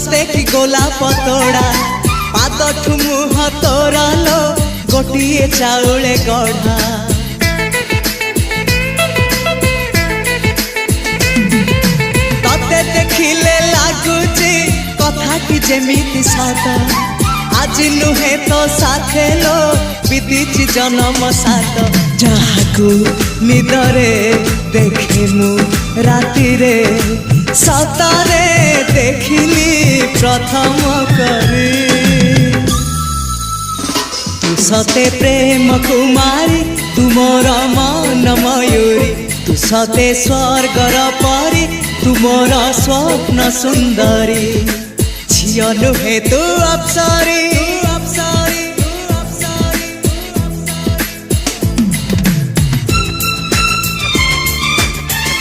सते कि गोलाप तोड़ा पाद मुह तोरा लो गोटिए चाउले गढ़ा तते देखिले लागुची कथाटी जेमिति सत आज नुहे तो साथे लो बीतीची जन्म सात जहाकू निदरे देखे मु राति रे सतारे देखिली प्रथम करी तू सते प्रेम कुमारी तुमर मन मयूरी तू सते स्वर्गर परी तुमर स्वप्न सुंदरी झियो नुहे तू अप्सरी